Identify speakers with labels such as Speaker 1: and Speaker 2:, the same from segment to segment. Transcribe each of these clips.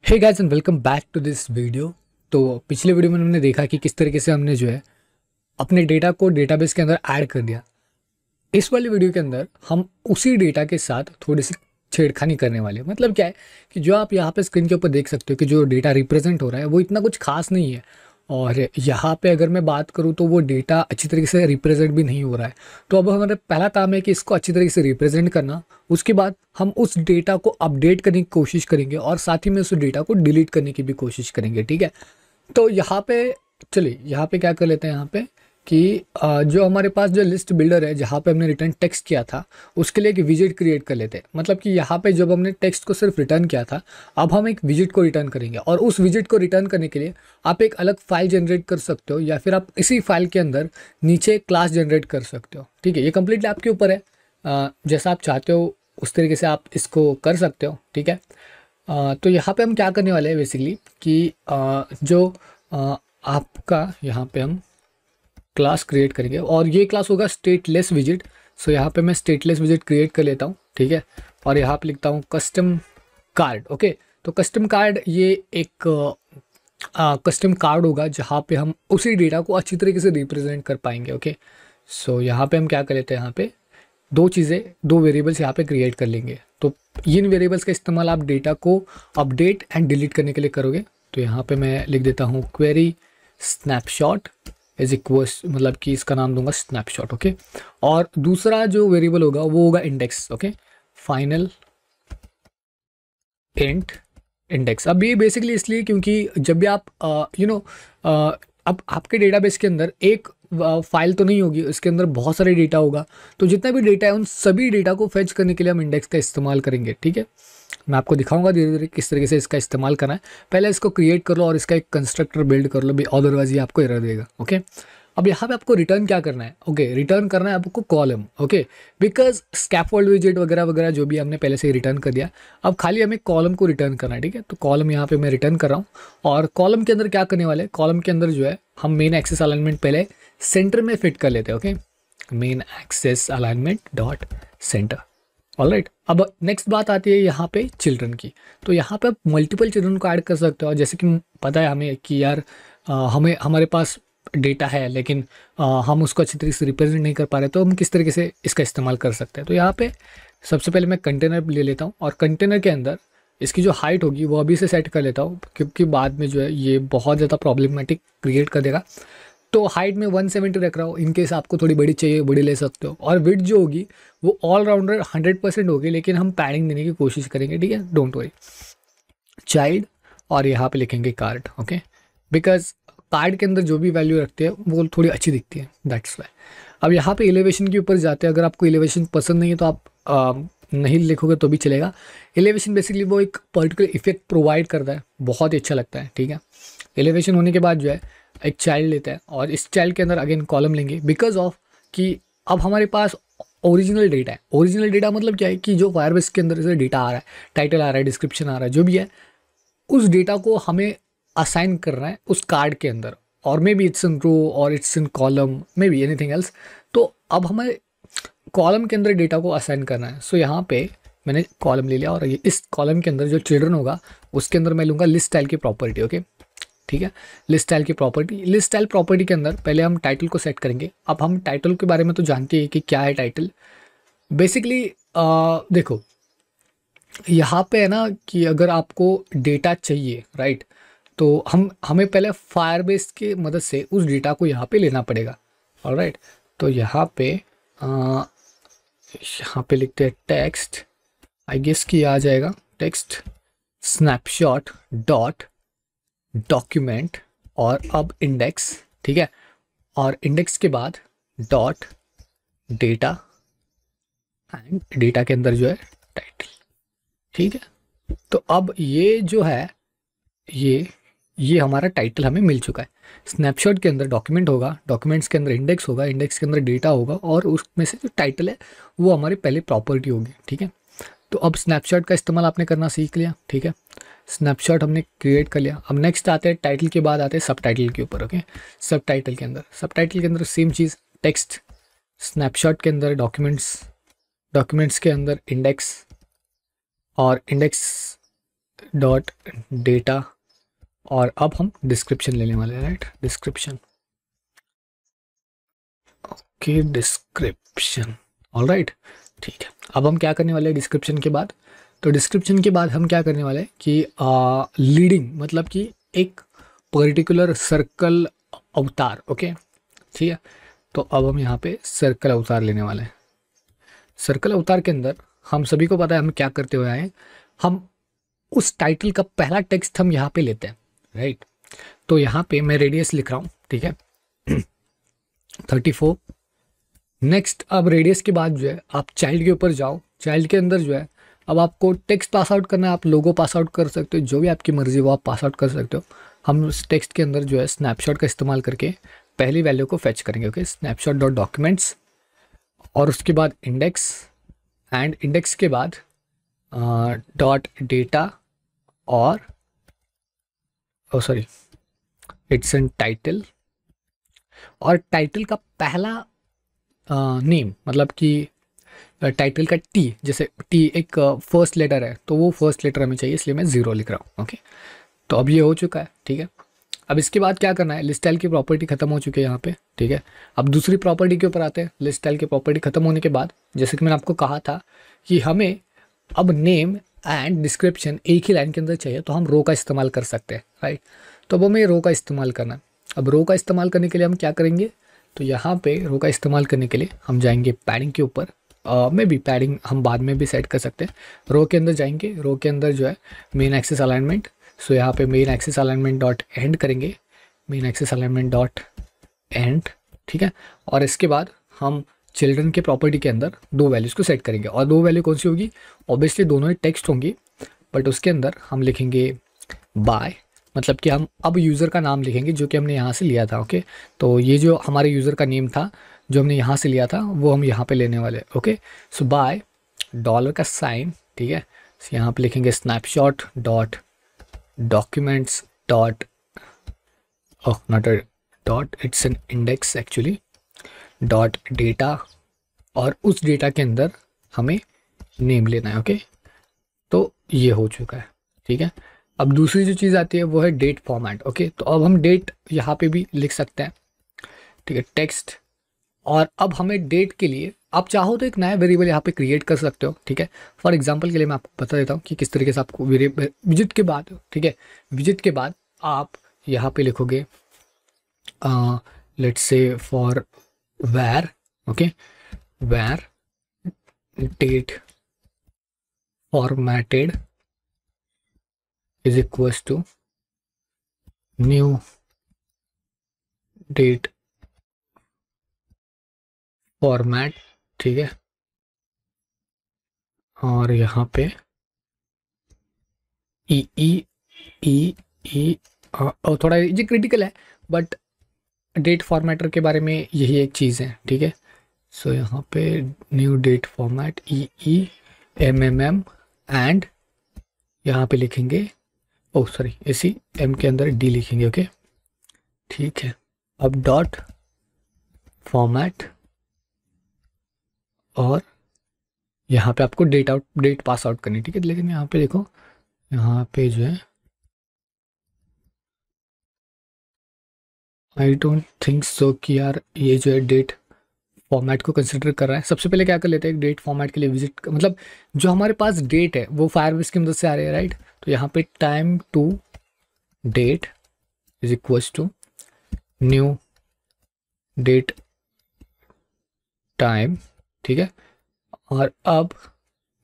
Speaker 1: Hey guys and welcome back to this video. तो पिछले video में हमने देखा कि किस तरीके से हमने जो है अपने डेटा को डेटाबेस के अंदर ऐड कर दिया। इस वाली वीडियो के अंदर हम उसी डेटा के साथ थोड़ी सी छेड़खानी करने वाले हैं। मतलब क्या है कि जो आप यहाँ पे स्क्रीन के ऊपर देख सकते हो कि जो डेटा रिप्रेजेंट हो रहा है वो इतना कुछ खास नहीं है। और यहाँ पे अगर मैं बात करूँ तो वो डेटा अच्छी तरीके से रिप्रेजेंट भी नहीं हो रहा है। तो अब हमारा पहला काम है कि इसको अच्छी तरीके से रिप्रेजेंट करना। उसके बाद हम उस डेटा को अपडेट करने की कोशिश करेंगे और साथ ही में उस डेटा को डिलीट करने की भी कोशिश करेंगे। ठीक है, तो यहाँ पे चलिए यहाँ पे क्या कर लेते हैं यहाँ पे कि जो हमारे पास जो लिस्ट बिल्डर है जहाँ पे हमने रिटर्न टेक्स्ट किया था उसके लिए एक विजिट क्रिएट कर लेते हैं। मतलब कि यहाँ पे जब हमने टेक्स्ट को सिर्फ रिटर्न किया था, अब हम एक विजिट को रिटर्न करेंगे और उस विजिट को रिटर्न करने के लिए आप एक अलग फाइल जनरेट कर सकते हो या फिर आप इसी फाइल के अंदर नीचे क्लास जनरेट कर सकते हो। ठीक है, ये कंप्लीटली आपके ऊपर है। जैसा आप चाहते हो उस तरीके से आप इसको कर सकते हो। ठीक है, तो यहाँ पे हम क्या करने वाले हैं बेसिकली कि जो आपका यहाँ पे हम क्लास क्रिएट करेंगे और ये क्लास होगा स्टेटलेस विजिट। सो यहाँ पे मैं स्टेटलेस विजिट क्रिएट कर लेता हूँ। ठीक है, और यहाँ पे लिखता हूँ कस्टम कार्ड। ओके, तो कस्टम कार्ड ये एक कस्टम कार्ड होगा जहाँ पे हम उसी डेटा को अच्छी तरीके से रिप्रेजेंट कर पाएंगे। ओके, सो यहाँ पे हम क्या कर लेते हैं, यहाँ पे दो वेरिएबल्स यहाँ पे क्रिएट कर लेंगे। तो इन वेरिएबल्स का इस्तेमाल आप डेटा को अपडेट एंड डिलीट करने के लिए करोगे। तो यहाँ पे मैं लिख देता हूँ क्वेरी स्नैपशॉट इज इक्वल्स, मतलब कि इसका नाम दूंगा स्नैपशॉट। ओके, और दूसरा जो वेरिएबल होगा वो होगा index. Okay, final int index. अब ये बेसिकली इसलिए क्योंकि जब भी आप अब आपके डेटाबेस के अंदर एक फाइल तो नहीं होगी, उसके अंदर बहुत सारे डेटा होगा। तो जितना भी डेटा है उन सभी डेटा को फेच करने के लिए हम इंडेक्स का इस्तेमाल करेंगे। ठीक है, मैं आपको दिखाऊंगा धीरे धीरे किस तरीके से इसका इस्तेमाल करना है। पहले इसको क्रिएट कर लो और इसका एक कंस्ट्रक्टर बिल्ड कर लो, अदरवाइज ये आपको एरर देगा। ओके, अब यहाँ पे आपको रिटर्न क्या करना है? ओके, रिटर्न करना है आपको कॉलम। ओके, बिकॉज स्कैफोल्ड विजेट वगैरह वगैरह जो भी हमने पहले से ही रिटर्न कर दिया, अब खाली हमें कॉलम को रिटर्न करना है। ठीक है, तो कॉलम यहाँ पे मैं रिटर्न कर रहा हूँ और कॉलम के अंदर क्या करने वाले, कॉलम के अंदर जो है हम मेन एक्सेस अलाइनमेंट पहले सेंटर में फिट कर लेते हैं। Okay, main axis alignment dot center. Alright, अब नेक्स्ट बात आती है यहाँ पे चिल्ड्रन की। तो यहाँ पे आप मल्टीपल चिल्ड्रन को ऐड कर सकते हो। जैसे कि पता है हमें कि यार हमें हमारे पास डेटा है लेकिन हम उसको अच्छी तरीके से रिप्रेजेंट नहीं कर पा रहे, तो हम किस तरीके से इसका इस्तेमाल कर सकते हैं। तो यहाँ पे सबसे पहले मैं कंटेनर ले लेता हूँ और कंटेनर के अंदर इसकी जो हाइट होगी वो अभी से सेट कर लेता हूँ क्योंकि बाद में जो है ये बहुत ज़्यादा प्रॉब्लमेटिक क्रिएट कर देगा। तो हाइट में 170 रख रहा हूँ, इनकेस आपको थोड़ी बड़ी चाहिए बड़ी ले सकते हो। और विड्थ जो होगी वो ऑलराउंडर 100% होगी, लेकिन हम पैडिंग देने की कोशिश करेंगे। ठीक है, डोंट वरी। चाइल्ड और यहाँ पे लिखेंगे कार्ड। ओके, बिकॉज कार्ड के अंदर जो भी वैल्यू रखते हैं वो थोड़ी अच्छी दिखती है, दैट्स वाई। अब यहाँ पे एलिवेशन के ऊपर जाते हैं। अगर आपको एलिवेशन पसंद नहीं है तो आप नहीं लिखोगे तो भी चलेगा। एलिवेशन बेसिकली वो एक पर्टिकुलर इफेक्ट प्रोवाइड करता है, बहुत ही अच्छा लगता है। ठीक है, एलिवेशन होने के बाद जो है एक चाइल्ड लेता है और इस चाइल्ड के अंदर अगेन कॉलम लेंगे बिकॉज ऑफ कि अब हमारे पास ओरिजिनल डेटा है। ओरिजिनल डेटा मतलब क्या है कि जो फायरबेस के अंदर से डेटा आ रहा है, टाइटल आ रहा है, डिस्क्रिप्शन आ रहा है, जो भी है उस डेटा को हमें असाइन करना है उस कार्ड के अंदर। और मे बी इट्स इन रो और it's in column, may be anything else. तो अब हमें कॉलम के अंदर डेटा को असाइन करना है। सो यहाँ पे मैंने कॉलम ले लिया और ये इस कॉलम के अंदर जो चिल्ड्रन होगा उसके अंदर मैं लूँगा लिस्ट स्टाइल की प्रॉपर्टी। ओके, ठीक है, लिस्ट स्टाइल की प्रॉपर्टी। लिस्ट स्टाइल प्रॉपर्टी के अंदर पहले हम टाइटल को सेट करेंगे। अब हम टाइटल के बारे में तो जानते हैं कि क्या है टाइटल। बेसिकली देखो यहाँ पे है ना कि अगर आपको डेटा चाहिए, राइट, तो हमें पहले फायरबेस की मदद से उस डेटा को यहाँ पे लेना पड़ेगा। ऑलराइट, तो यहाँ पे लिखते हैं टेक्स्ट, आई गेस कि आ जाएगा टेक्स्ट स्नैपशॉट डॉट डॉक्यूमेंट और अब इंडेक्स। ठीक है, और इंडेक्स के बाद डॉट डेटा एंड डेटा के अंदर जो है टाइटल। ठीक है, तो अब ये जो है ये हमारा टाइटल हमें मिल चुका है। स्नैपशॉट के अंदर डॉक्यूमेंट होगा, डॉक्यूमेंट्स के अंदर इंडेक्स होगा, इंडेक्स के अंदर डेटा होगा और उसमें से जो टाइटल है वो हमारी पहले प्रॉपर्टी होगी। ठीक है, तो अब स्नैपशॉट का इस्तेमाल आपने करना सीख लिया। ठीक है, स्नैपशॉट हमने क्रिएट कर लिया। अब नेक्स्ट आते हैं टाइटल के बाद आते हैं सब टाइटल के ऊपर। ओके, सब टाइटल के अंदर सेम चीज़, टेक्स्ट स्नैपशॉट के अंदर डॉक्यूमेंट्स, डॉक्यूमेंट्स के अंदर इंडेक्स और इंडेक्स डॉट डेटा, और अब हम डिस्क्रिप्शन लेने वाले हैं, right, description, okay description, all right, ठीक है। अब हम क्या करने वाले हैं डिस्क्रिप्शन के बाद, तो डिस्क्रिप्शन के बाद हम क्या करने वाले हैं कि लीडिंग मतलब कि एक पर्टिकुलर सर्कल अवतार, ओके ठीक है। तो अब हम यहाँ पे सर्कल अवतार लेने वाले हैं। सर्कल अवतार के अंदर हम सभी को पता है हम क्या करते हुए आए हैं, हम उस टाइटल का पहला टेक्स्ट हम यहाँ पे लेते हैं, राइट। तो यहाँ पे मैं रेडियस लिख रहा हूँ, ठीक है 34। नेक्स्ट अब रेडियस के बाद जो है आप चाइल्ड के ऊपर जाओ, चाइल्ड के अंदर जो है अब आपको टेक्स्ट पास आउट करना है, आप लोगो पास आउट कर सकते हो, जो भी आपकी मर्जी वो आप पास आउट कर सकते हो। हम उस टेक्स्ट के अंदर जो है स्नैपशॉट का इस्तेमाल करके पहली वैल्यू को फेच करेंगे, ओके स्नैपशॉट डॉट डॉक्यूमेंट्स, और उसके बाद इंडेक्स, एंड इंडेक्स के बाद डॉट डेटा, और सॉरी इट्स एन टाइटल, और टाइटल का पहला नेम मतलब कि टाइटल का टी, जैसे टी एक फर्स्ट लेटर है तो वो फर्स्ट लेटर हमें चाहिए, इसलिए मैं 0 लिख रहा हूँ, ओके। तो अब ये हो चुका है, ठीक है। अब इसके बाद क्या करना है, लिस्ट स्टाइल की प्रॉपर्टी खत्म हो चुकी है यहाँ पे, ठीक है। अब दूसरी प्रॉपर्टी के ऊपर आते हैं। लिस्ट स्टाइल की प्रॉपर्टी खत्म होने के बाद, जैसे कि मैंने आपको कहा था कि हमें अब नेम एंड डिस्क्रिप्शन एक ही लाइन के अंदर चाहिए, तो हम रो का इस्तेमाल कर सकते हैं, राइट। तो अब हमें रो का इस्तेमाल करना है। अब रो का इस्तेमाल करने के लिए हम क्या करेंगे, तो यहाँ पे रो का इस्तेमाल करने के लिए हम जाएंगे पैडिंग के ऊपर, में भी पैडिंग हम बाद में भी सेट कर सकते हैं। रो के अंदर जाएंगे, रो के अंदर जो है मेन एक्सिस अलाइनमेंट, सो यहाँ पे main axis alignment dot end करेंगे, main axis alignment dot end, ठीक है। और इसके बाद हम चिल्ड्रन के प्रॉपर्टी के अंदर दो वैल्यूज़ को सेट करेंगे, और दो वैल्यू कौन सी होगी, ऑब्वियसली दोनों ही टेक्स्ट होंगी, बट उसके अंदर हम लिखेंगे बाय, मतलब कि हम अब यूज़र का नाम लिखेंगे जो कि हमने यहाँ से लिया था, ओके। तो ये जो हमारे यूज़र का नेम था जो हमने यहाँ से लिया था वो हम यहाँ पे लेने वाले, ओके। सो बाय डॉलर का साइन, ठीक है, यहाँ पे लिखेंगे snapshot dot documents dot, oh not a dot, it's an index actually, dot data, और उस डेटा के अंदर हमें नेम लेना है, ओके। तो ये हो चुका है, ठीक है। अब दूसरी जो चीज़ आती है वो है डेट फॉर्मेट, ओके। तो अब हम डेट यहाँ पे भी लिख सकते हैं, ठीक है, टेक्स्ट। और अब हमें डेट के लिए आप चाहो तो एक नया वेरिएबल यहाँ पे क्रिएट कर सकते हो, ठीक है। फॉर एग्जांपल के लिए मैं आपको बता देता हूँ कि किस तरीके से आपको वेरिएबल विजिट के बाद, ठीक है, विजिट के बाद आप यहाँ पे लिखोगे let's say for var, okay, var date formatted is equals to new date format, ठीक है। और यहाँ पे ई ई ई ई, और थोड़ा ये क्रिटिकल है, बट डेट फॉर्मेटर के बारे में यही एक चीज़ है, ठीक है। सो यहाँ पे new date format E E M M M, and यहाँ पे लिखेंगे, ओह सॉरी इसी एम के अंदर डी लिखेंगे, ओके ठीक है। अब डॉट फॉर्मेट, और यहाँ पे आपको डेट पास आउट करनी, ठीक है। लेकिन यहाँ पे देखो, यहाँ पे जो है आई डोंट थिंक सो कि यार ये जो है डेट फॉर्मेट को कंसिडर कर रहा है। सबसे पहले क्या कर लेते हैं, डेट फॉर्मेट के लिए विजिट मतलब जो हमारे पास डेट है वो फायरबेस की मदद से आ रही है, राइट। तो यहाँ पे time to date is equals to new date time, ठीक है। और अब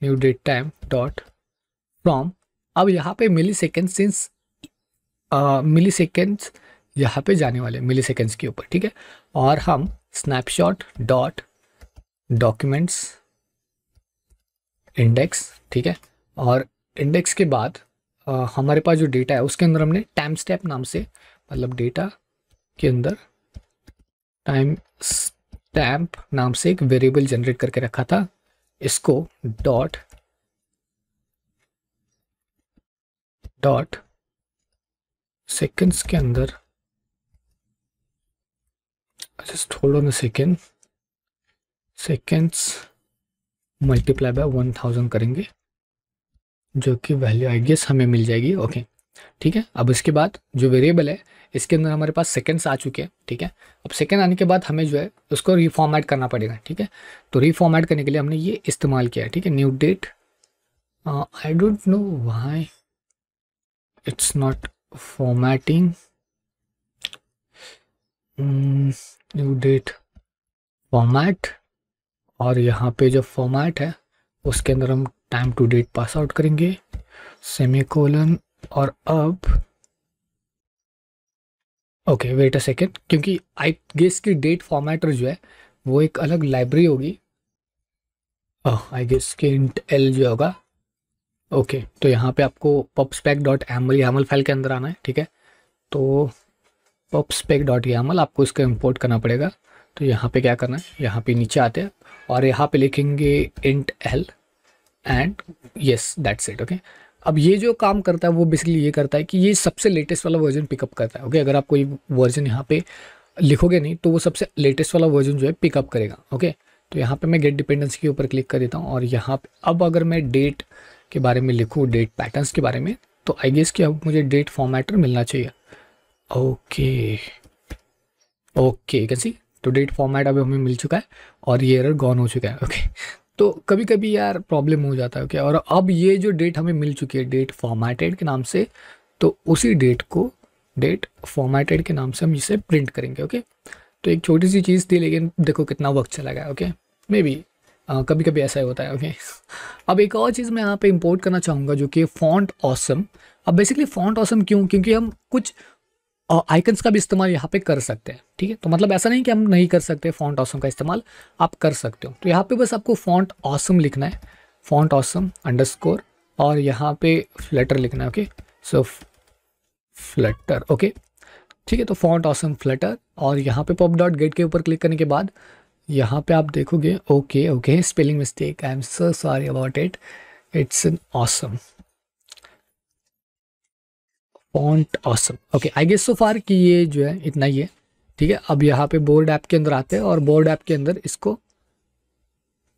Speaker 1: new date time dot from, अब यहाँ पे milli second, since milli seconds यहाँ पे जाने वाले मिली सेकेंड्स के ऊपर, ठीक है। और हम स्नैपशॉट डॉट डॉक्यूमेंट्स इंडेक्स, ठीक है। और इंडेक्स के बाद हमारे पास जो डेटा है उसके अंदर हमने टाइम स्टैम्प नाम से, मतलब डेटा के अंदर टाइम स्टैम्प नाम से एक वेरिएबल जनरेट करके रखा था। इसको डॉट सेकेंड्स के अंदर, just hold on a second, seconds multiply by 1000 करेंगे, जो कि वैल्यू आई गेस हमें मिल जाएगी। ओके ठीक है। अब इसके बाद जो वेरिएबल है इसके अंदर हमारे पास सेकंड्स आ चुके हैं। ठीक है, अब सेकंड आने के बाद हमें जो है उसको रीफॉर्मेट करना पड़ेगा। ठीक है, तो रीफॉर्मेट करने के लिए हमने ये इस्तेमाल किया है। ठीक है, new date, I don't know why it's not formatting. New date format, और यहाँ पे जो फॉर्मेट है उसके अंदर हम time to date pass out करेंगे, सेमीकोलन। और अब ओके वेट अ सेकेंड, क्योंकि आई गेस की डेट फॉर्मेटर जो है वो एक अलग लाइब्रेरी होगी। आई गेस के इंट एल जो होगा। ओके तो यहाँ पे आपको pubspec.yaml YAML फाइल के अंदर आना है। ठीक है, तो pubspec.yaml आपको इसका इंपोर्ट करना पड़ेगा। तो यहाँ पे क्या करना है, यहाँ पे नीचे आते हैं और यहाँ पे लिखेंगे int L and yes that's it. Okay, अब ये जो काम करता है वो बेसिकली ये करता है कि ये सबसे लेटेस्ट वाला वर्जन पिकअप करता है। ओके, अगर आप कोई वर्जन यहाँ पे लिखोगे नहीं तो वो सबसे लेटेस्ट वाला वर्जन जो है पिकअप करेगा। ओके, तो यहाँ पे मैं गेट डिपेंडेंसी के ऊपर क्लिक कर देता हूँ और यहाँ पे अब अगर मैं डेट के बारे में लिखूँ, डेट पैटर्न्स के बारे में, तो आई गेस कि अब मुझे डेट फॉर्मेटर मिलना चाहिए। ओके ओके कैन सी, तो डेट फॉर्मेट अब हमें मिल चुका है और ये एरर गॉन हो चुका है। ओके, तो कभी कभी यार प्रॉब्लम हो जाता है। ओके, और अब ये जो डेट हमें मिल चुकी है डेट फॉर्मेटेड के नाम से, तो उसी डेट को डेट फॉर्मेटेड के नाम से हम इसे प्रिंट करेंगे। ओके, तो एक छोटी सी चीज़ थी लेकिन देखो कितना वक्त चला गया। ओके, मे बी कभी कभी ऐसा ही होता है। ओके, अब एक और चीज़ मैं यहाँ पे इंपोर्ट करना चाहूँगा जो कि फॉन्ट ऑसम। अब बेसिकली फॉन्ट ऑसम क्यों, क्योंकि हम कुछ आइकन्स का भी इस्तेमाल यहाँ पे कर सकते हैं। ठीक है, तो मतलब ऐसा नहीं कि हम नहीं कर सकते, फॉन्ट ऑसम का इस्तेमाल आप कर सकते हो। तो यहाँ पे बस आपको फॉन्ट ऑसम लिखना है, फॉन्ट ऑसम अंडरस्कोर, और यहाँ पे फ्लटर लिखना है। ओके, सो फ्लटर। ओके ठीक है, तो फॉन्ट ऑसम फ्लटर, और यहाँ पे पॉप डॉट गेट के ऊपर क्लिक करने के बाद यहाँ पे आप देखोगे okay okay spelling mistake, I am so sorry about it, it's an awesome font awesome. Okay, I guess so far कि ये जो है इतना ही है। ठीक है, अब यहाँ पे बोर्ड ऐप के अंदर आते हैं और बोर्ड ऐप के अंदर इसको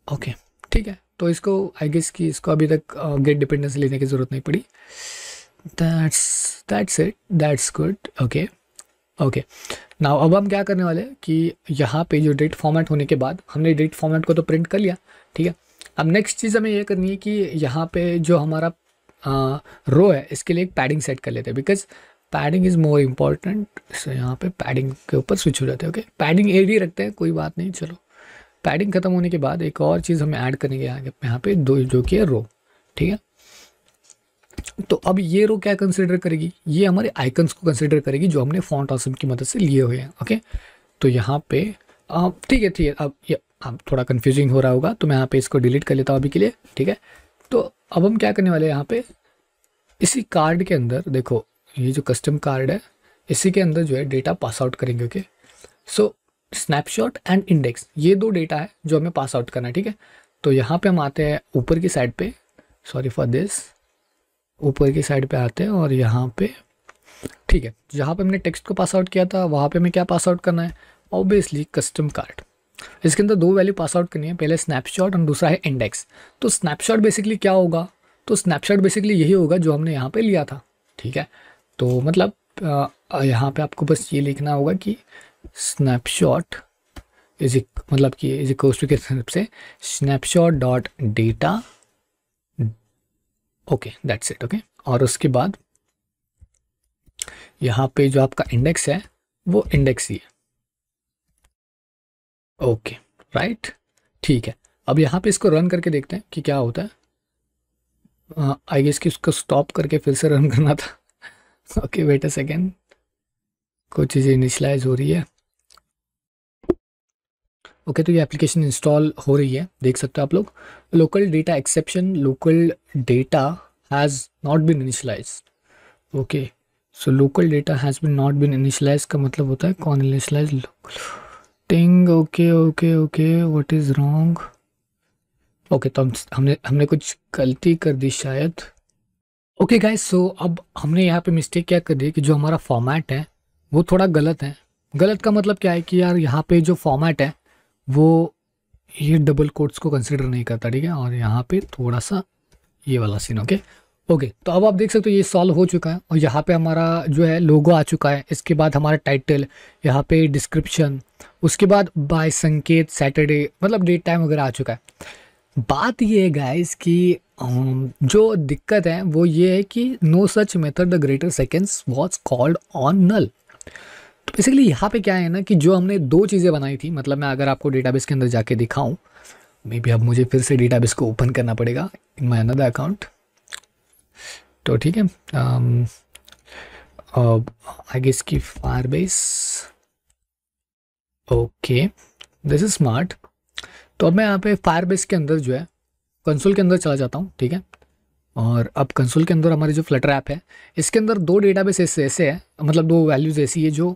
Speaker 1: ओके ठीक है, तो इसको आई गेस कि इसको अभी तक गेट डिपेंडेंसी लेने की ज़रूरत नहीं पड़ी। That's it, that's good. Okay okay, now अब हम क्या करने वाले हैं कि यहाँ पे जो डेट फॉर्मेट होने के बाद हमने डेट फॉर्मेट को तो प्रिंट कर लिया। ठीक है, अब नेक्स्ट चीज़ हमें ये करनी है कि यहाँ पे जो हमारा रो है इसके लिए एक पैडिंग सेट कर लेते हैं, because padding is more important. So यहाँ पे पैडिंग के ऊपर स्विच हो जाते हैं। ओके, पैडिंग 8 ही रखते हैं, कोई बात नहीं। चलो, पैडिंग खत्म होने के बाद एक और चीज़ हमें ऐड करने के यहाँ पे दो, जो कि है रो। ठीक है, तो अब ये रो क्या कंसिडर करेगी, ये हमारे आइकन्स को कंसिडर करेगी जो हमने फॉन्ट ऑसम की मदद से लिए हुए हैं। ओके, तो यहाँ पे ठीक है, अब ये अब थोड़ा कंफ्यूजिंग हो रहा होगा तो मैं यहाँ पे इसको डिलीट कर लेता हूँ अभी के लिए। ठीक है, तो अब हम क्या करने वाले हैं, यहाँ पे इसी कार्ड के अंदर देखो, ये जो कस्टम कार्ड है इसी के अंदर जो है डेटा पास आउट करेंगे। Okay, so snapshot and index, ये दो डेटा है जो हमें पास आउट करना है। ठीक है, तो यहाँ पे हम आते हैं ऊपर की साइड पे, सॉरी फॉर दिस, ऊपर की साइड पे आते हैं और यहाँ पे ठीक है, जहाँ पे हमने टेक्स्ट को पास आउट किया था वहाँ पे हमें क्या पास आउट करना है, ऑब्वियसली कस्टम कार्ड। इसके अंदर दो वैल्यू पास आउट करनी है, पहले स्नैपशॉट और दूसरा है इंडेक्स। तो स्नैपशॉट बेसिकली क्या होगा, तो स्नैपशॉट बेसिकली यही होगा जो हमने यहाँ पे लिया था। ठीक है, तो मतलब यहाँ पे आपको बस ये लिखना होगा कि स्नैपशॉट मतलब कि इज इक्वल्स टू के तरफ से snapshot dot data. Okay that's it. Okay, और उसके बाद यहाँ पे जो आपका इंडेक्स है वो इंडेक्स ही है। ओके राइट, ठीक है, अब यहाँ पे इसको रन करके देखते हैं कि क्या होता है। आई गेस कि उसको स्टॉप करके फिर से रन करना था। ओके वेट अ सेकेंड, कुछ चीज़ें इनिशियलाइज हो रही है। ओके, तो ये एप्लीकेशन इंस्टॉल हो रही है, देख सकते हो आप लोग। Local data exception, local data has not been initialized. Okay, so local data has been not been initialize का मतलब होता है कौन initialize local thing. Okay okay okay, what is wrong. Okay, तो हमने कुछ गलती कर दी शायद। ओके गाइस, सो अब हमने यहाँ पे मिस्टेक क्या कर दी कि जो हमारा फॉर्मेट है वो थोड़ा गलत है। गलत का मतलब क्या है कि यार यहाँ पे जो फॉर्मेट है वो ये डबल कोट्स को कंसिडर नहीं करता। ठीक है, और यहाँ पे थोड़ा सा ये वाला सीन। ओके, ओके, तो अब आप देख सकते हो ये सॉल्व हो चुका है और यहाँ पे हमारा जो है लोगो आ चुका है। इसके बाद हमारा टाइटल, यहाँ पे डिस्क्रिप्शन, उसके बाद बाय संकेत सैटरडे मतलब डेट टाइम वगैरह आ चुका है। बात ये है गाइस कि जो दिक्कत है वो ये है कि no such method the greater seconds was called on null. तो बेसिकली यहाँ पे क्या है ना कि जो हमने दो चीज़ें बनाई थी, मतलब मैं अगर आपको डेटाबेस के अंदर जाके दिखाऊं, मे बी अब मुझे फिर से डेटाबेस को ओपन करना पड़ेगा इन माई अनदर अकाउंट। तो ठीक है, आई गेस की Firebase, okay this is smart. तो अब मैं यहाँ पे फायरबेस के अंदर जो है कंसोल के अंदर चला जाता हूँ, ठीक है। और अब कंसोल के अंदर हमारी जो फ्लटर ऐप है इसके अंदर दो डेटाबेस ऐसे है, मतलब दो वैल्यूज़ ऐसी है जो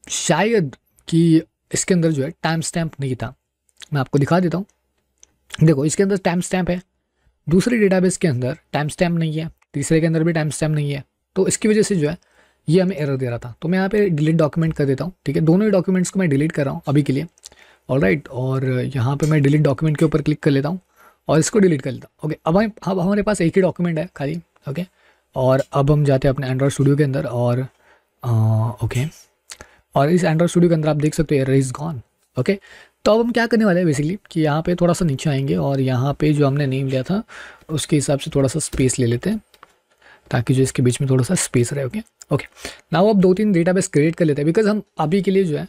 Speaker 1: शायद कि इसके अंदर जो है टाइम स्टैम्प नहीं था। मैं आपको दिखा देता हूँ। देखो इसके अंदर टाइम स्टैम्प है, दूसरे डेटाबेस के अंदर टाइम स्टैम्प नहीं है, तीसरे के अंदर भी टाइम स्टैम्प नहीं है। तो इसकी वजह से जो है ये हमें एरर दे रहा था। तो मैं यहाँ पे डिलीट डॉक्यूमेंट कर देता हूँ, ठीक है। दोनों ही डॉक्यूमेंट्स को मैं डिलीट कर रहा हूँ अभी के लिए, ऑलराइट। और यहाँ पे मैं डिलीट डॉक्यूमेंट के ऊपर क्लिक कर लेता हूँ और इसको डिलीट कर लेता हूँ। ओके, अब हमारे पास एक ही डॉक्यूमेंट है खाली, ओके। और अब हम जाते हैं अपने एंड्रॉयड स्टूडियो के अंदर और ओके, और इस एंड्रॉयड स्टूडियो के अंदर आप देख सकते हो एरर इज़ गॉन, ओके। तो अब हम क्या करने वाले हैं बेसिकली कि यहाँ पे थोड़ा सा नीचे आएंगे और यहाँ पे जो हमने नेम लिया था उसके हिसाब से थोड़ा सा स्पेस ले लेते हैं ताकि जो इसके बीच में थोड़ा सा स्पेस रहे, ओके। ओके, नाउ अब दो तीन डेटाबेस क्रिएट कर लेते हैं बिकॉज हम अभी के लिए जो है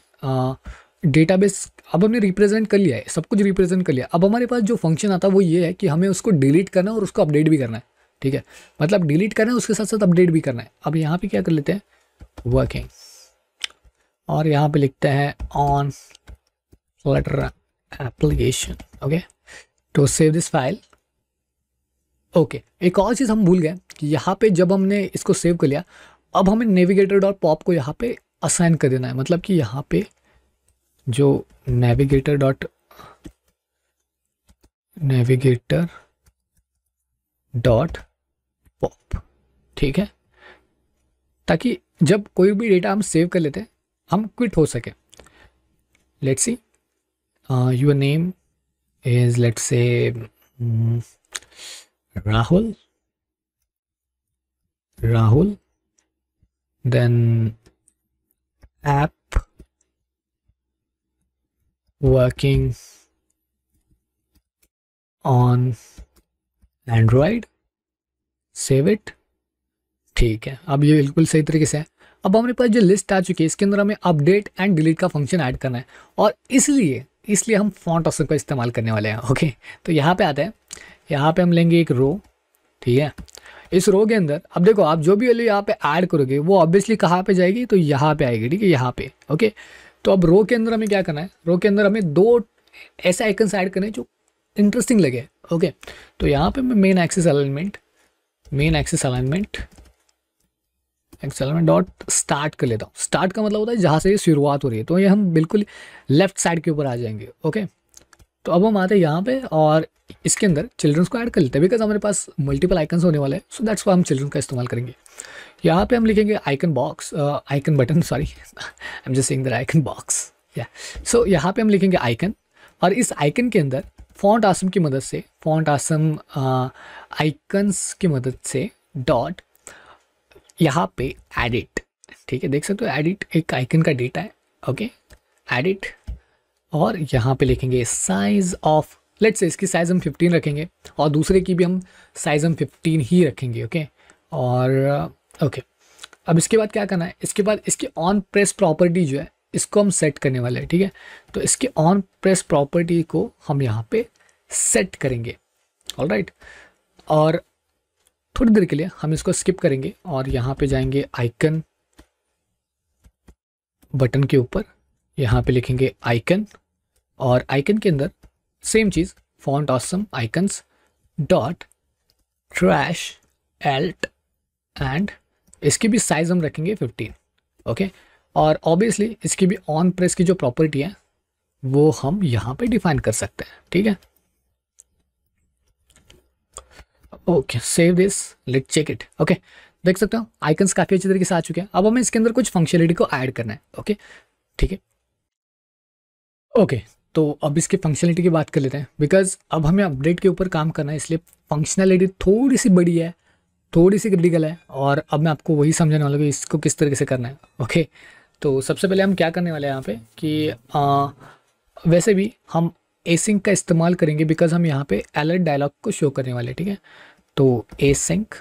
Speaker 1: डेटाबेस अब हमने रिप्रेजेंट कर लिया है, सब कुछ रिप्रेजेंट कर लिया। अब हमारे पास जो फंक्शन आता है वो ये है कि हमें उसको डिलीट करना है और उसको अपडेट भी करना है, ठीक है। मतलब डिलीट करना है उसके साथ साथ अपडेट भी करना है। अब यहाँ पे क्या कर लेते हैं, वर्किंग, और यहाँ पे लिखते हैं on Flutter application, okay to save this file. Okay, एक और चीज़ हम भूल गए कि यहाँ पे जब हमने इसको सेव कर लिया अब हमें नेविगेटर डॉट पॉप को यहाँ पे असाइन कर देना है। मतलब कि यहाँ पे जो नेविगेटर डॉट पॉप, ठीक है, ताकि जब कोई भी डेटा हम सेव कर लेते हैं हम क्विट हो सके। Let's see, your name is let's say Rahul, then app working on Android, save it, ठीक है। अब ये बिल्कुल सही तरीके से है। अब हमारे पास जो लिस्ट आ चुकी है इसके अंदर हमें अपडेट एंड डिलीट का फंक्शन ऐड करना है और इसलिए हम फॉन्ट ऑप्शन का इस्तेमाल करने वाले हैं, ओके। तो यहाँ पे आते हैं, यहाँ पे हम लेंगे एक रो, ठीक है। इस रो के अंदर अब देखो आप जो भी वैल्यू यहाँ पे ऐड करोगे वो ऑब्वियसली कहाँ पे जाएगी, तो यहाँ पे आएगी, ठीक है, यहाँ पे, ओके। तो अब रो के अंदर हमें क्या करना है, रो के अंदर हमें दो ऐसे आइकन्स ऐड करने जो इंटरेस्टिंग लगे, ओके। तो यहाँ पे मैं main axis alignment dot start कर लेता हूँ। स्टार्ट का मतलब होता है जहाँ से ये शुरुआत हो रही है, तो ये हम बिल्कुल लेफ्ट साइड के ऊपर आ जाएंगे, ओके। तो अब हम आते हैं यहाँ पे और इसके अंदर चिल्ड्रंस को ऐड कर लेते हैं बिकॉज हमारे पास मल्टीपल आइकन्स होने वाले हैं, सो दैट्स वाई हम चिल्ड्रन का इस्तेमाल करेंगे। यहाँ पे हम लिखेंगे icon button, sorry I am just saying that icon box, या। सो यहाँ पे हम लिखेंगे आइकन और इस आइकन के अंदर फॉन्ट आसम की मदद से, फॉन्ट आसम आइकन्स की मदद से डॉट यहाँ पे एडिट, ठीक है, देख सकते हो एडिट एक आइकन का डेटा है, ओके, एडिट। और यहाँ पे लिखेंगे साइज ऑफ, लेट्स से इसकी साइज़ हम 15 रखेंगे और दूसरे की भी हम साइज़ हम 15 ही रखेंगे, ओके। और ओके, अब इसके बाद क्या करना है, इसके बाद इसकी ऑन प्रेस प्रॉपर्टी जो है इसको हम सेट करने वाले हैं, ठीक है। तो इसके ऑन प्रेस प्रॉपर्टी को हम यहाँ पे सेट करेंगे, ऑलराइट। और थोड़ी देर के लिए हम इसको स्किप करेंगे और यहाँ पे जाएंगे आइकन बटन के ऊपर, यहाँ पे लिखेंगे आइकन और आइकन के अंदर same cheese font awesome icons dot trash Alt and इसकी भी साइज़ हम रखेंगे 15, ओके। और ऑब्वियसली इसकी भी ऑन प्रेस की जो प्रॉपर्टी है वो हम यहाँ पे डिफाइन कर सकते हैं, ठीक है। Okay, save this, let check it, okay. देख सकते हो आइकन्स काफ़ी अच्छी तरीके से आ चुके हैं। अब हमें इसके अंदर कुछ फंक्शनलिटी को ऐड करना है, ओके, ठीक है। ओके, तो अब इसकी फंक्शनलिटी की बात कर लेते हैं, बिकॉज अब हमें अपडेट के ऊपर काम करना है, इसलिए फंक्शनलिटी थोड़ी सी बड़ी है, थोड़ी सी क्रिटिकल है, और अब मैं आपको वही समझाने वाला हूँ कि इसको किस तरीके से करना है। ओके, तो सबसे पहले हम क्या करने वाले हैं यहाँ पे कि वैसे भी हम एसिंक का इस्तेमाल करेंगे, बिकॉज हम यहाँ पे अलर्ट डायलॉग को शो करने वाले हैं। ठीक है, तो एसिंक,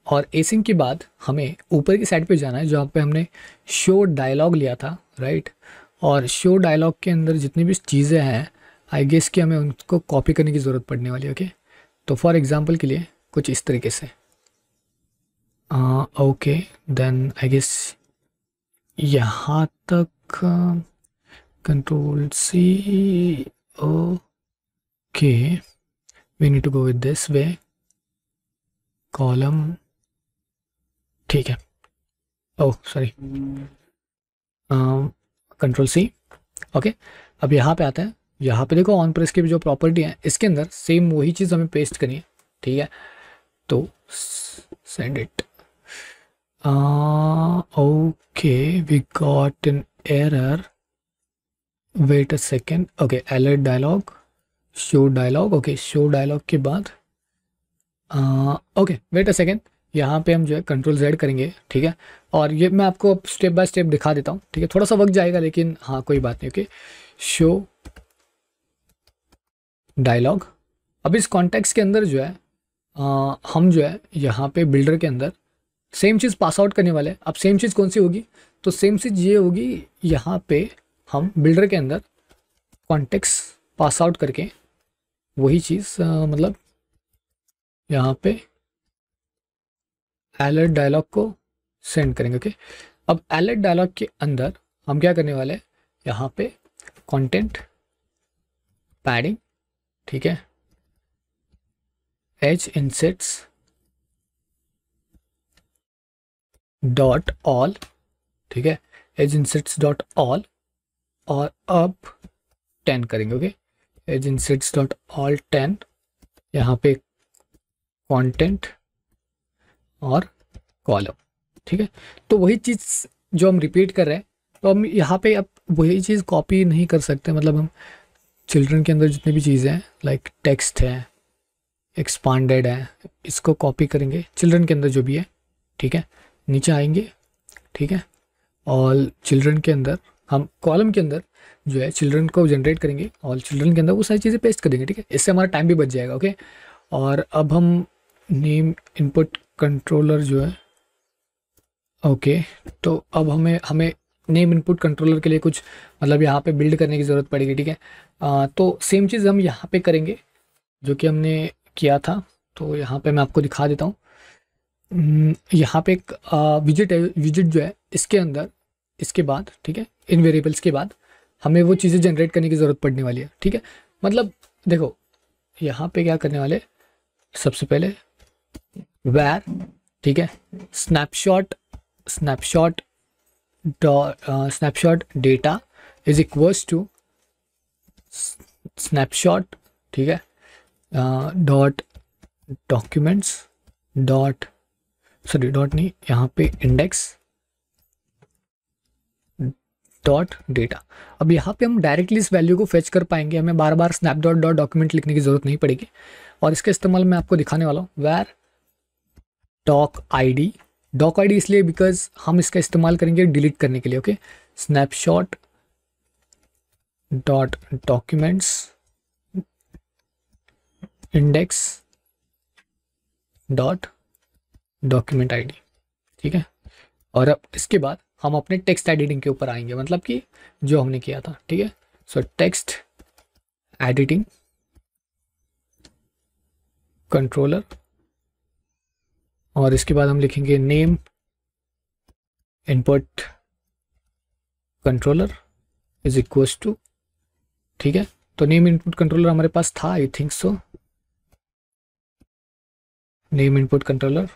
Speaker 1: और एसिंक के बाद हमें ऊपर की साइड पे जाना है जहाँ पे हमने शो डायलॉग लिया था, राइट। और शो डायलॉग के अंदर जितनी भी चीज़ें हैं, आई गेस कि हमें उनको कॉपी करने की ज़रूरत पड़ने वाली है। ओके, तो फॉर एग्जांपल के लिए कुछ इस तरीके से, ओके, देन आई गेस यहाँ तक control C, okay, we need to go with this way, column, ठीक है, oh sorry, control C. Okay, अब यहाँ पे आता है, यहाँ पे देखो ऑन प्रेस की भी जो प्रॉपर्टी है इसके अंदर सेम वही चीज़ हमें पेस्ट करनी है। ठीक है, तो send it, okay, we got an error, wait a second, okay, alert dialog, show dialog, okay, show dialog के बाद ओके, वेट अ सेकेंड, यहाँ पे हम जो है कंट्रोल जेड करेंगे। ठीक है, और ये मैं आपको स्टेप बाय स्टेप दिखा देता हूँ। ठीक है, थोड़ा सा वक्त जाएगा लेकिन हाँ कोई बात नहीं। ओके, शो डायलॉग, अब इस कॉन्टेक्स्ट के अंदर जो है हम जो है यहाँ पे बिल्डर के अंदर सेम चीज़ पास आउट करने वाले हैं। अब सेम चीज़ कौन सी होगी, तो सेम चीज़ ये होगी, यहाँ पे हम बिल्डर के अंदर कॉन्टेक्स्ट पास आउट करके वही चीज़ मतलब यहाँ पे अलर्ट डायलॉग को सेंड करेंगे। ओके, अब अलर्ट डायलॉग के अंदर हम क्या करने वाले हैं, यहाँ पे कंटेंट पैडिंग, ठीक है, एज इंसेट्स डॉट ऑल, ठीक है, एज इंसेट्स डॉट ऑल, और अब 10 करेंगे। Okay, edge insets dot all 10, यहाँ पे कंटेंट और कॉलम। ठीक है, तो वही चीज़ जो हम रिपीट कर रहे हैं, तो हम यहाँ पे अब वही चीज़ कॉपी नहीं कर सकते। मतलब हम चिल्ड्रन के अंदर जितनी भी चीज़ें हैं, लाइक टेक्स्ट है, एक्सपांडेड है, इसको कॉपी करेंगे चिल्ड्रन के अंदर जो भी है। ठीक है, नीचे आएंगे, ठीक है, और चिल्ड्रन के अंदर हम कॉलम के अंदर जो है चिल्ड्रन को जनरेट करेंगे, और चिल्ड्रन के अंदर वो सारी चीज़ें पेस्ट कर देंगे। ठीक है, इससे हमारा टाइम भी बच जाएगा। ओके, और अब हम नेम इनपुट कंट्रोलर जो है, ओके, तो अब हमें नेम इनपुट कंट्रोलर के लिए कुछ मतलब यहाँ पे बिल्ड करने की ज़रूरत पड़ेगी। ठीक है, तो सेम चीज़ हम यहाँ पे करेंगे जो कि हमने किया था। तो यहाँ पे मैं आपको दिखा देता हूँ। यहाँ पे एक विजिट है, विजिट जो है इसके अंदर, इसके बाद, ठीक है, इन वेरिएबल्स के बाद हमें वो चीज़ें जनरेट करने की ज़रूरत पड़ने वाली है। ठीक है, मतलब देखो यहाँ पे क्या करने वाले, सबसे पहले वैर, ठीक है, snapshot snapshot data is equals to snapshot, ठीक है, dot documents dot, sorry dot नहीं, यहाँ पे इंडेक्स डॉट डेटा। अब यहाँ पे हम डायरेक्टली इस वैल्यू को फेच कर पाएंगे, हमें बार बार स्नैप डॉट डॉट डॉक्यूमेंट लिखने की जरूरत नहीं पड़ेगी। और इसका इस्तेमाल मैं आपको दिखाने वाला हूँ, वैर डॉक आईडी, डॉक आईडी इसलिए बिकॉज हम इसका इस्तेमाल करेंगे डिलीट करने के लिए। Okay, snapshot dot documents index dot document ID, ठीक है। और अब इसके बाद हम अपने टेक्स्ट एडिटिंग के ऊपर आएंगे, मतलब कि जो हमने किया था। ठीक है, सो टेक्स्ट एडिटिंग कंट्रोलर, और इसके बाद हम लिखेंगे name input controller is equals to, ठीक है, तो नेम इनपुट कंट्रोलर हमारे पास था, I think so, name input controller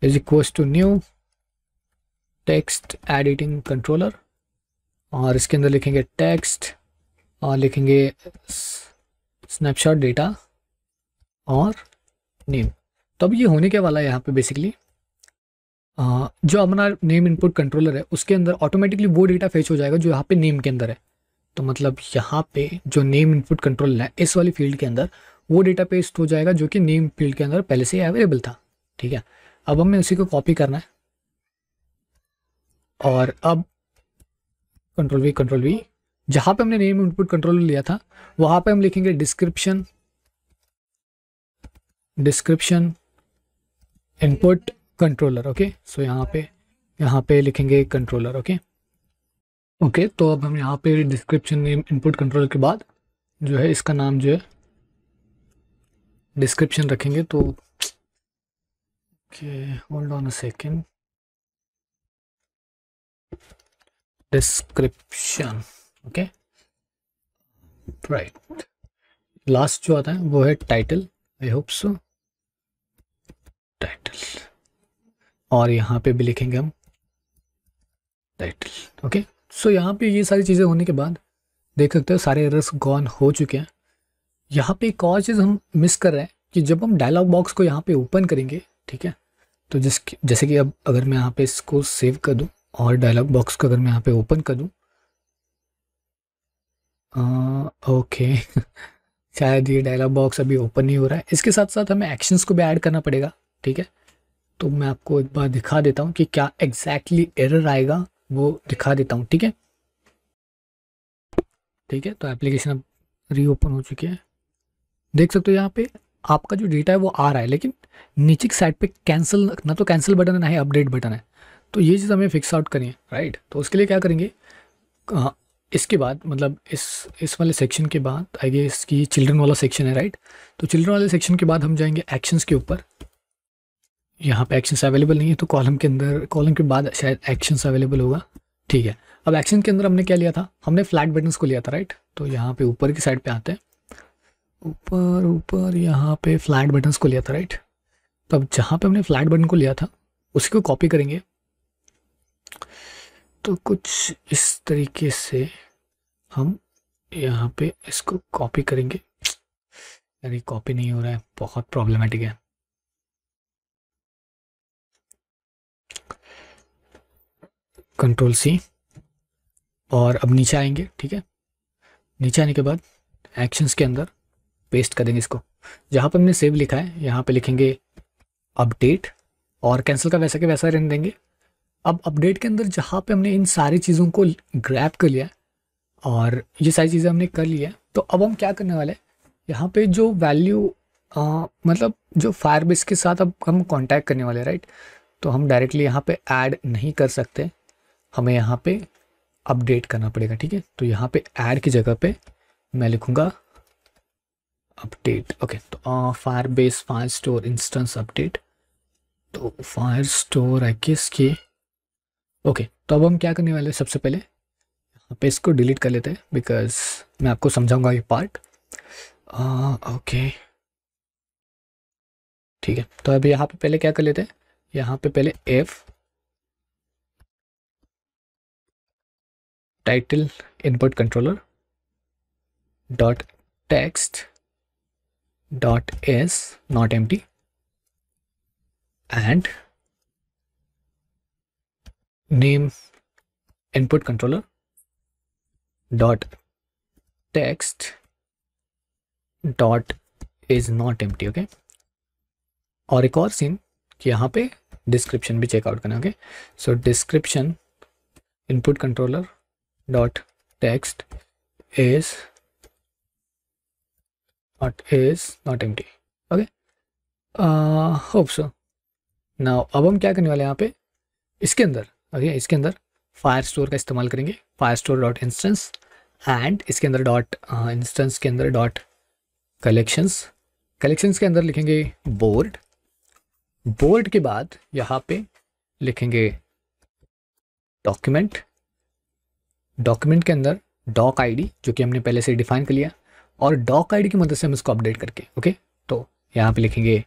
Speaker 1: is equals to new text editing controller, और इसके अंदर लिखेंगे टेक्स्ट और लिखेंगे स्नैपशॉट डेटा और नेम। तो अब ये होने के वाला है यहाँ पे बेसिकली जो हमारा नेम इनपुट कंट्रोलर है उसके अंदर ऑटोमेटिकली वो डेटा फेच हो जाएगा जो यहाँ पे नेम के अंदर है। तो मतलब यहाँ पे जो नेम इनपुट कंट्रोल है इस वाली फील्ड के अंदर वो डेटा पेस्ट हो जाएगा जो कि नेम फील्ड के अंदर पहले से अवेलेबल था। ठीक है, अब हमें उसी को कॉपी करना है और अब कंट्रोल वी जहाँ पे हमने नेम इनपुट कंट्रोल लिया था वहाँ पे हम लिखेंगे डिस्क्रिप्शन इनपुट कंट्रोलर। ओके, सो यहाँ पे लिखेंगे कंट्रोलर। ओके, तो अब हम यहाँ पे डिस्क्रिप्शन नेम इनपुट कंट्रोलर के बाद जो है इसका नाम जो है डिस्क्रिप्शन रखेंगे। तो okay, hold on a second, description. Okay, right, last जो आता है वो है title. I hope so, title, और यहाँ पे भी लिखेंगे हम टाइटल। ओके, सो यहाँ पे ये सारी चीज़ें होने के बाद देख सकते हो सारे एरर्स गॉन हो चुके हैं। यहाँ पे एक और चीज़ हम मिस कर रहे हैं कि जब हम डायलॉग बॉक्स को यहाँ पे ओपन करेंगे, ठीक है, तो जैसे कि अब अगर मैं यहाँ पे इसको सेव कर दूँ और डायलॉग बॉक्स को अगर मैं यहाँ पे ओपन कर दूँ, ओके शायद ये डायलॉग बॉक्स अभी ओपन नहीं हो रहा है। इसके साथ साथ हमें एक्शंस को भी ऐड करना पड़ेगा। ठीक है, तो मैं आपको एक बार दिखा देता हूँ कि क्या एग्जैक्टली एरर आएगा, वो दिखा देता हूँ। ठीक है, तो एप्लीकेशन अब रीओपन हो चुकी है। देख सकते हो यहाँ पे आपका जो डेटा है वो आ रहा है, लेकिन नीचे की साइड पे कैंसिल, ना तो कैंसिल बटन है ना ही अपडेट बटन है। तो ये चीज़ हमें फिक्स आउट करनी है, राइट। तो उसके लिए क्या करेंगे, इसके बाद मतलब इस वाले सेक्शन के बाद आई गेस कि चिल्ड्रन वाला सेक्शन है, राइट। तो चिल्ड्रन वाले सेक्शन के बाद हम जाएंगे एक्शंस के ऊपर। यहाँ पे एक्शंस अवेलेबल नहीं है तो कॉलम के बाद शायद एक्शंस अवेलेबल होगा। ठीक है, अब एक्शन के अंदर हमने क्या लिया था, हमने फ्लैट बटन्स को लिया था, राइट। तो यहाँ पे ऊपर की साइड पे आते हैं, ऊपर यहाँ पे फ्लैट बटन्स को लिया था, राइट। तो अब जहाँ पे हमने फ्लैट बटन को लिया था उसी को कॉपी करेंगे। तो कुछ इस तरीके से हम यहाँ पे इसको कॉपी करेंगे। यानी कॉपी नहीं हो रहा है, बहुत प्रॉब्लमेटिक है। कंट्रोल सी, और अब नीचे आएंगे। ठीक है, नीचे आने के बाद एक्शंस के अंदर पेस्ट कर देंगे इसको। जहाँ पे हमने सेव लिखा है यहाँ पे लिखेंगे अपडेट, और कैंसिल का वैसा के वैसा रहने देंगे। अब अपडेट के अंदर जहाँ पे हमने इन सारी चीज़ों को ग्रैब कर लिया और ये सारी चीज़ें हमने कर लिया, तो अब हम क्या करने वाले हैं, यहाँ पे जो वैल्यू मतलब जो फायरबेस के साथ अब हम कांटेक्ट करने वाले हैं, राइट। तो हम डायरेक्टली यहाँ पे ऐड नहीं कर सकते, हमें यहाँ पे अपडेट करना पड़ेगा। ठीक है, तो यहाँ पे ऐड की जगह पे मैं लिखूँगा अपडेट। ओके, तो Firebase fire store instance update, तो फायर स्टोर आई गेस की। ओके, तो अब हम क्या करने वाले हैं, सबसे पहले यहाँ पे इसको डिलीट कर लेते हैं बिकॉज मैं आपको समझाऊंगा ये पार्ट। ओके, ठीक है, तो अब यहाँ पे पहले क्या कर लेते हैं, यहाँ पे पहले F title input controller dot text dot S not empty and name input controller dot text dot is not empty. Okay, और एक और सीन कि यहाँ पे डिस्क्रिप्शन भी चेकआउट करना। Okay, so description input controller dot text is not empty. Okay, hope so. Now अब हम क्या करने वाले हैं यहाँ पे इसके अंदर, ओके, इसके अंदर फायर स्टोर का इस्तेमाल करेंगे, fire store dot instance and इसके अंदर डॉट इंस्टेंस के अंदर डॉट कलेक्शंस के अंदर लिखेंगे बोर्ड के बाद यहाँ पे लिखेंगे डॉक्यूमेंट के अंदर डॉक आईडी जो कि हमने पहले से डिफाइन कर लिया, और डॉक आईडी की मदद से हम इसको अपडेट करके, ओके, तो यहाँ पे लिखेंगे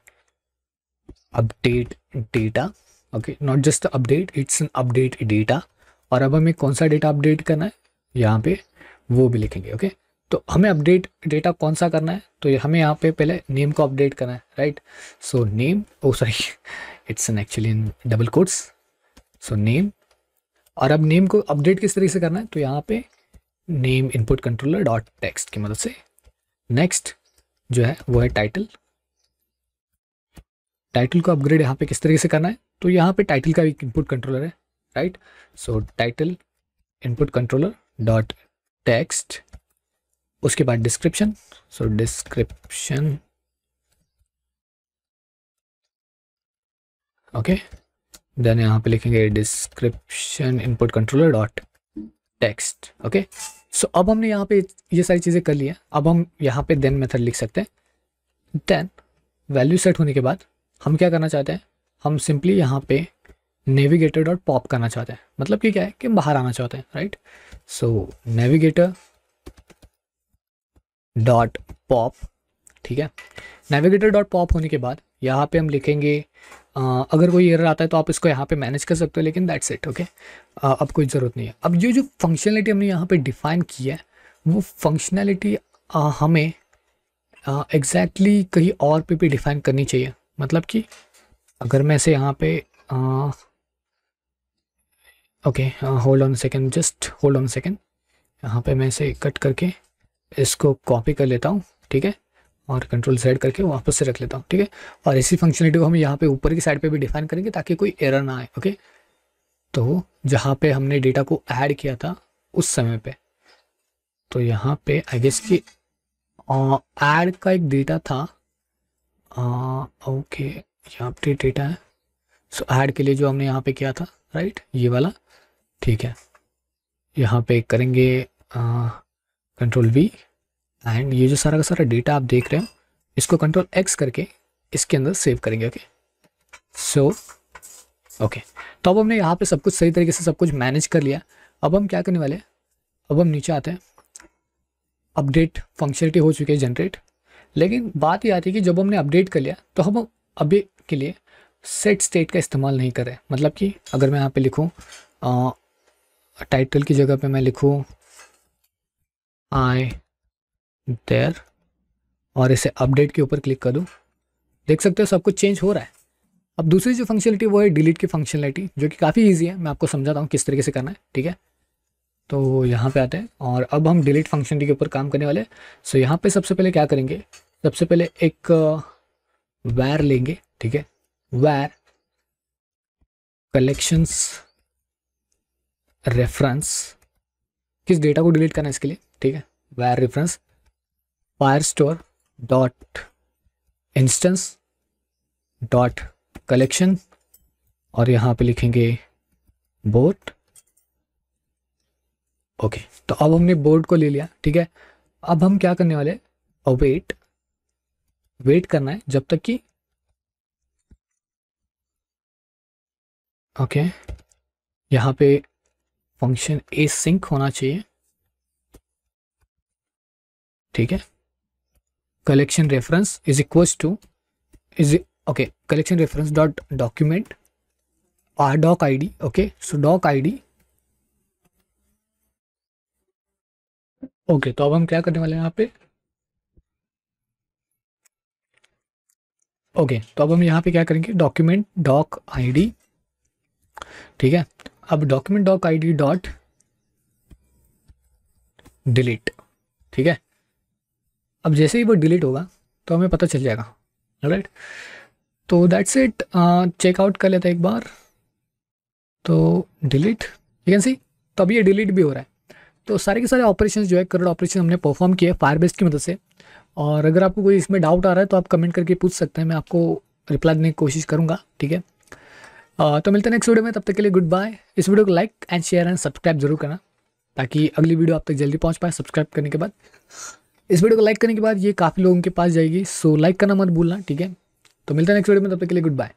Speaker 1: update data. Okay, not just update, it's an update data. और अब हमें कौन सा डेटा अपडेट करना है यहाँ पे वो भी लिखेंगे। ओके, तो हमें अपडेट डेटा कौन सा करना है, तो हमें यहाँ पे पहले नेम को अपडेट करना है, right. So name, oh sorry, it's an actually in double quotes, so name. और अब नेम को अपडेट किस तरीके से करना है, तो यहाँ पे name input controller dot text की मदद से। नेक्स्ट जो है वो है टाइटल। टाइटल को अपग्रेड यहाँ पे किस तरीके से करना है, तो यहाँ पे टाइटल का एक इनपुट कंट्रोलर है, right. So title input controller dot text, उसके बाद description. So description, okay, then यहाँ पे लिखेंगे description input controller dot text, okay. So अब हमने यहाँ पे ये सारी चीज़ें कर ली हैं। अब हम यहाँ पे देन मेथड लिख सकते हैं। देन वैल्यू सेट होने के बाद हम क्या करना चाहते हैं, हम सिंपली यहाँ पे नेविगेटर डॉट पॉप करना चाहते हैं। मतलब कि क्या है कि हम बाहर आना चाहते हैं, राइट। सो नेविगेटर डॉट पॉप, ठीक है। नेविगेटर डॉट पॉप होने के बाद यहाँ पे हम लिखेंगे अगर कोई एरर आता है तो आप इसको यहाँ पे मैनेज कर सकते हो, लेकिन दैट्स इट, ओके। अब कोई ज़रूरत नहीं है। अब जो फंक्शनलिटी हमने यहाँ पे डिफाइन की है वो फंक्शनलिटी हमें एग्जैक्टली कहीं और पे भी डिफाइन करनी चाहिए। मतलब कि अगर मैं इसे यहाँ पे okay, hold on second, just hold on second, यहाँ पे मैं इसे कट करके इसको कॉपी कर लेता हूँ, ठीक है, और कंट्रोल Z करके वापस से रख लेता हूँ, ठीक है। और इसी फंक्शनलिटी को हम यहाँ पे ऊपर की साइड पे भी डिफाइन करेंगे ताकि कोई एरर ना आए, ओके। तो जहाँ पे हमने डेटा को ऐड किया था उस समय पे, तो यहाँ पे आई गेस कि ऐड का एक डेटा था, ओके, यहाँ पे डेटा है। सो ऐड के लिए जो हमने यहाँ पे किया था, राइट, ये वाला, ठीक है। यहाँ पे करेंगे कंट्रोल V, एंड ये जो सारा का सारा डेटा आप देख रहे हो इसको कंट्रोल X करके इसके अंदर सेव करेंगे, ओके। सो ओके, तो अब हमने यहाँ पे सब कुछ सही तरीके से सब कुछ मैनेज कर लिया। अब हम क्या करने वाले हैं, अब हम नीचे आते हैं। अपडेट फंक्शनलिटी हो चुकी है जनरेट, लेकिन बात ये आती है कि जब हमने अपडेट कर लिया तो हम अभी के लिए सेट स्टेट का इस्तेमाल नहीं कर रहे। मतलब कि अगर मैं यहाँ पे लिखूँ टाइटल की जगह पे मैं लिखूँ आई देयर और इसे अपडेट के ऊपर क्लिक कर दूँ, देख सकते हो सब कुछ चेंज हो रहा है। अब दूसरी जो फंक्शनलिटी वो है डिलीट की फंक्शनलिटी, जो कि काफ़ी इजी है। मैं आपको समझाता हूँ किस तरीके से करना है, ठीक है। तो यहाँ पे आते हैं और अब हम डिलीट फंक्शनलिटी के ऊपर काम करने वाले हैं। सो यहाँ पे सबसे पहले क्या करेंगे, सबसे पहले एक वैर लेंगे, ठीक है। वैर कलेक्शंस रेफरेंस, किस डेटा को डिलीट करना है इसके लिए, ठीक है। वैर reference Firestore dot instance dot collection, और यहाँ पे लिखेंगे बोर्ड, ओके। तो अब हमने बोर्ड को ले लिया, ठीक है। अब हम क्या करने वाले, वेट करना है जब तक कि ओके यहाँ पे फंक्शन async होना चाहिए, ठीक है। Collection reference is equals to okay, collection reference dot document doc ID, okay. So doc ID, okay. तो अब हम क्या करने वाले हैं यहाँ पे, ओके। तो अब हम यहाँ पे क्या करेंगे, डॉक्यूमेंट डॉक ID, ठीक है। अब document doc ID dot delete, ठीक है। अब जैसे ही वो डिलीट होगा तो हमें पता चल जाएगा, राइट। तो दैट्स इट, चेकआउट कर लेते हैं एक बार। तो डिलीट, यू कैन सी, तो अभी ये डिलीट भी हो रहा है। तो सारे के सारे ऑपरेशंस जो है करेक्ट ऑपरेशन हमने परफॉर्म किए फायरबेस की मदद से। और अगर आपको कोई इसमें डाउट आ रहा है तो आप कमेंट करके पूछ सकते हैं, मैं आपको रिप्लाई देने की कोशिश करूँगा, ठीक है। तो मिलते हैं नेक्स्ट वीडियो में, तब तक के लिए गुड बाय। इस वीडियो को like and share and subscribe जरूर करना ताकि अगली वीडियो आप तक जल्दी पहुँच पाए। सब्सक्राइब करने के बाद, इस वीडियो को लाइक करने के बाद ये काफ़ी लोगों के पास जाएगी, सो लाइक करना मत भूलना, ठीक है। तो मिलते हैं नेक्स्ट वीडियो में, तब तक के लिए गुड बाय।